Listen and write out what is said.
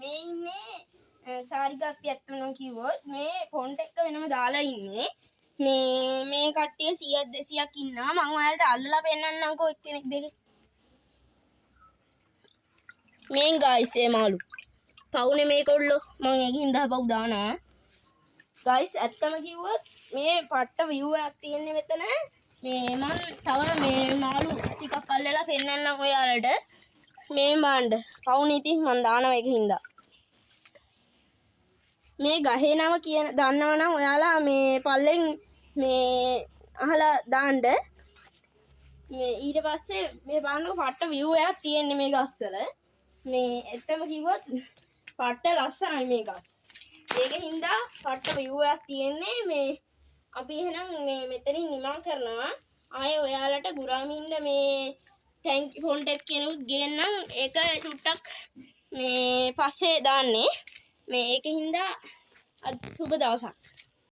මේ ඉන්නේ සාරිකා අපි ඇත්තම කිව්වොත් මේ ෆොන්ට් එක වෙනම දාලා ඉන්නේ. මේ කට්ටිය 100ක් 200ක් ඉන්නවා. මම ඔයාලට අල්ලලා පෙන්නන්නම්කෝ එක්කෙනෙක් දෙක. මේන් ගයිස් ඒ මාළු. පවුනේ මේකොල්ලෝ මම ඒකින් 10 පව් දානවා. ගයිස් ඇත්තම කිව්වොත් මේ පට්ට view එකක් තියෙන්නේ මෙතන. මේ මම තව මේ මාළු ටිකක් අල්ලලා පෙන්නන්නම් ඔයාලට. මේ බාණ්ඩ පවුනේ ඉතින් මම දානවා ඒකින්ද. මේ ගහේ නම කියන දන්නවනම් ඔයාලා මේ පල්ලෙන් මේ අහලා දාන්න. මේ ඊට පස්සේ මේ බලන්න පට්ට view එකක් තියෙන්නේ මේ ගස්වල. මේ ඇත්තම කිව්වොත් පට්ට ලස්සනයි මේ ගස්. ඒකින්ද පට්ට view එකක් තියෙන්නේ. මේ අපි එහෙනම් මේ මෙතනින් නිමා කරනවා. ආයේ ඔයාලට ගුරාමින්ද මේ ටැන්ක් ෆොන්ට් එක කෙනෙකුත් ගේන්නම්. ඒක චුට්ටක් මේ පස්සේ දාන්නේ. මේ ඒකින්ද අද සුබ දවසක්.